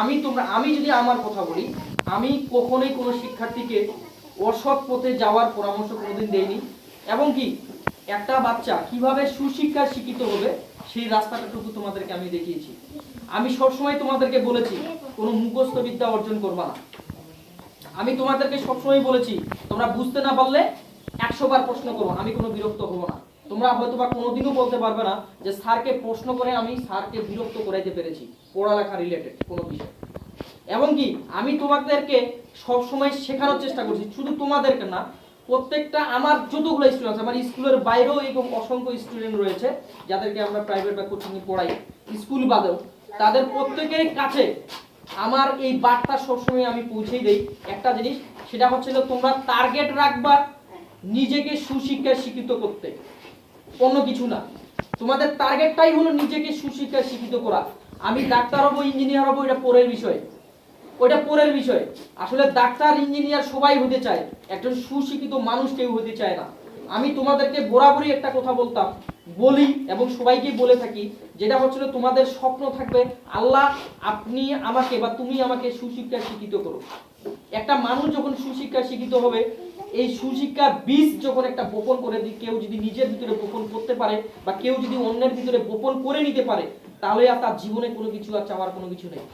আমি যদি আমার কথা বলি, আমি কখনোই কোনো শিক্ষার্থীকে অসৎ পথে যাওয়ার পরামর্শ কোনোদিন দেইনি, এবং কি একটা বাচ্চা কিভাবে সুশিক্ষায় শিক্ষিত হবে সেই রাস্তাটাটুকু তোমাদেরকে আমি দেখিয়েছি। আমি সবসময় তোমাদেরকে বলেছি কোনো মুখস্থ বিদ্যা অর্জন করবা না। আমি তোমাদেরকে সবসময় বলেছি তোমরা বুঝতে না পারলে 100 বার প্রশ্ন করো, আমি কোনো বিরক্ত হব না। তোমরা হয়তো বা কোনোদিনও বলতে পারবে না যে স্যারকে প্রশ্ন করে আমি স্যারকে বিরক্ত করাইতে পেরেছি পড়ালেখা রিলেটেড কোনো বিষয়। এবং কি আমি তোমাদেরকে সবসময় শেখানোর চেষ্টা করছি, শুধু তোমাদেরকে না, প্রত্যেকটা আমার যতগুলো স্টুডেন্ট আছে, আমার স্কুলের বাইরেও এরকম অসংখ্য স্টুডেন্ট রয়েছে যাদেরকে আমরা প্রাইভেট বা কোচিংয়ে পড়াই, স্কুল বাদেও, তাদের প্রত্যেকের কাছে আমার এই বার্তা সবসময় আমি পৌঁছেই দেই একটা জিনিস, সেটা হচ্ছে তোমরা টার্গেট রাখবা নিজেকে সুশিক্ষায় শিক্ষিত করতে, অন্য কিছু না। তোমাদের টার্গেটটাই হলো নিজেকে সুশিক্ষায় শিক্ষিত করা। আমি ডাক্তার হবো, ইঞ্জিনিয়ার হবো, এটা পরের বিষয়, ওইটা পরের বিষয়। আসলে ডাক্তার ইঞ্জিনিয়ার সবাই হতে চায়, একজন সুশিক্ষিত মানুষ কেউ হতে চায় না। আমি তোমাদেরকে বরাবরই একটা কথা বলি এবং সবাইকে বলে থাকি, যেটা হচ্ছিল তোমাদের স্বপ্ন থাকবে আল্লাহ আপনি আমাকে বা তুমি আমাকে সুশিক্ষায় শিক্ষিত করো। একটা মানুষ যখন সুশিক্ষায় শিক্ষিত হবে, এই সুশিক্ষা বীজ যখন একটা বপন করে কেউ যদি নিজের ভিতরে বপন করতে পারে বা কেউ যদি অন্যের ভিতরে বপন করে নিতে পারে, তাহলে আর তার জীবনে কোনো কিছু আর চাওয়ার কোনো কিছু নেই।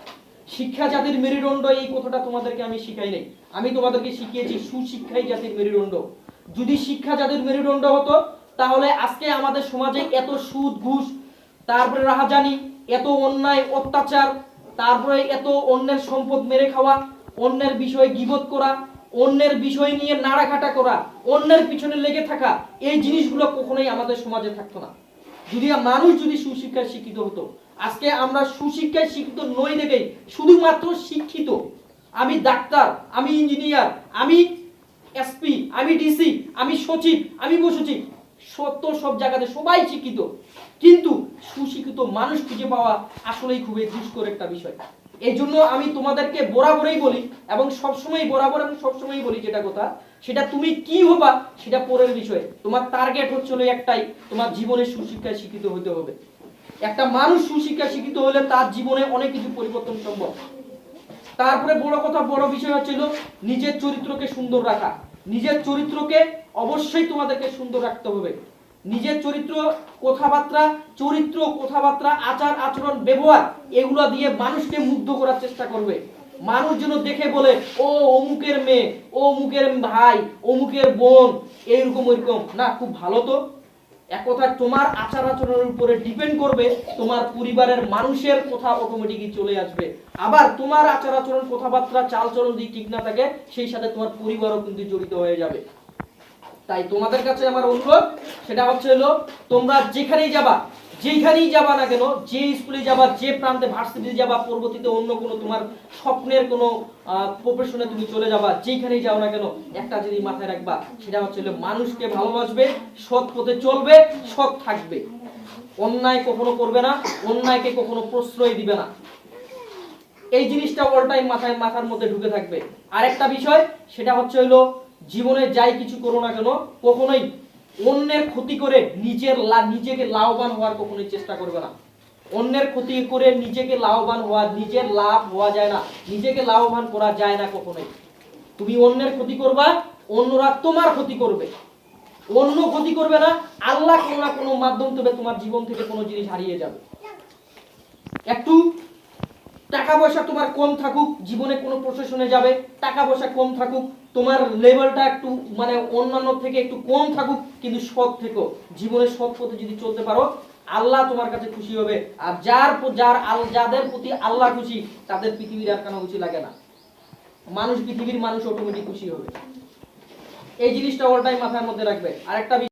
শিক্ষা জাতির মেরুদণ্ড, এই কথাটা তোমাদেরকে আমি শিখাই নাই, আমি তোমাদেরকে শিখিয়েছি সুশিক্ষাই জাতির মেরুদণ্ড। যদি শিক্ষা জাতির মেরুদণ্ড হতো, তাহলে আজকে আমাদের সমাজে এত সুদ ঘুষ, তারপরে রাহাজানি, এত অন্যায় অত্যাচার, তারপরে এত অন্যের সম্পদ মেরে খাওয়া, অন্যের বিষয়ে গীবত করা, অন্যের বিষয় নিয়ে নাড়াঘাটা করা, অন্যের পিছনে লেগে থাকা, এই জিনিসগুলো কখনোই আমাদের সমাজে থাকতো না যদি মানুষ যদি সুশিক্ষায় শিক্ষিত হতো। আজকে আমরা সুশিক্ষায় শিক্ষিত নই দেখেই শুধুমাত্র শিক্ষিত, আমি ডাক্তার, আমি ইঞ্জিনিয়ার, আমি এসপি, আমি ডিসি, আমি সচিব, আমি উপসচিব, সব জায়গাতে সবাই শিক্ষিত, কিন্তু সুশিক্ষিত মানুষ খুঁজে পাওয়া আসলেই খুবই দুষ্কর একটা বিষয়। এই জন্য আমি তোমাদেরকে বরাবরই বলি এবং সবসময় বলি যেটা কথা, সেটা তুমি কি হবা সেটা পরের বিষয়। তোমার টার্গেট হচ্ছে একটাই, তোমার জীবনে সুশিক্ষায় শিক্ষিত হতে হবে। একটা মানুষ সুশিক্ষায় শিক্ষিত হলে তার জীবনে অনেক কিছু পরিবর্তন সম্ভব। তারপরে বড় বিষয় হচ্ছে নিজের চরিত্রকে সুন্দর রাখা। নিজের চরিত্রকে অবশ্যই তোমাদেরকে সুন্দর রাখতে হবে। নিজের কথাবার্তা, আচার আচরণ, ব্যবহার, এগুলো দিয়ে মানুষকে মুগ্ধ করার চেষ্টা করবে। মানুষ যেন দেখে বলে ও অমুকের মেয়ে, ও অমুকের ভাই, অমুকের বোন, এইরকম ওইরকম না, খুব ভালো তো। এক কথা তোমার আচার আচরণের উপরে ডিপেন্ড করবে, তোমার পরিবারের মানুষের কথা অটোমেটিকই চলে আসবে। আবার তোমার আচার আচরণ, কথাবার্তা, চালচলন যদি ঠিক না থাকে, সেই সাথে তোমার পরিবারও কিন্তু জড়িত হয়ে যাবে। তাই তোমাদের কাছে আমার অনুরোধ, সেটা হচ্ছে তোমরা যেখানেই যাবা না কেন, যে স্কুলে যাবা, যে প্রান্তে ভার্সিটিতে যাবা, পরবর্তীতে অন্য কোনো তোমার স্বপ্নের কোনো প্রফেশনে তুমি চলে যাবা, যেখানেই যাও না কেন, একটা জিনিস মাথায় রাখবা, সেটা হচ্ছে মানুষকে ভালোবাসবে, সৎ পথে চলবে, সৎ থাকবে, অন্যায় কখনো করবে না, অন্যায়কে কখনো প্রশ্রয় দিবে না। এই জিনিসটা অল টাইম মাথার মধ্যে ঢুকে থাকবে। আর একটা বিষয়, সেটা হচ্ছে জীবনে যাই কিছু করো না কেন, কখনোই অন্যের ক্ষতি করে নিজেকে লাভবান হওয়ার কখনোই চেষ্টা করবে না। অন্যের ক্ষতি করে নিজেকে লাভবান হওয়া, নিজের লাভ হওয়া যায় না, নিজেকে লাভবান করা যায় না কখনোই। তুমি অন্যের ক্ষতি করবা, অন্যরা তোমার ক্ষতি করবে। অন্য ক্ষতি করবে না, আল্লাহ কোনো না কোনো মাধ্যম তবে তোমার জীবন থেকে কোনো জিনিস হারিয়ে যাবে। একটু টাকা পয়সা তোমার কম থাকুক, জীবনে কোনো প্রফেশনে যাবে, টাকা পয়সা কম থাকুক, তোমার লেভেলটা একটু মানে অন্যান্য থেকে একটু কম থাকুক, কিন্তু সৎ থেকো। জীবনে সৎ পথে যদি চলতে পারো, আল্লাহ তোমার কাছে খুশি হবে। আর যাদের প্রতি আল্লাহ খুশি, তাদের পৃথিবীর আর কোনো খুশি লাগে না। পৃথিবীর মানুষ অটোমেটিক খুশি হবে। এই জিনিসটা অল টাইম মাথার মধ্যে রাখবে। আর একটা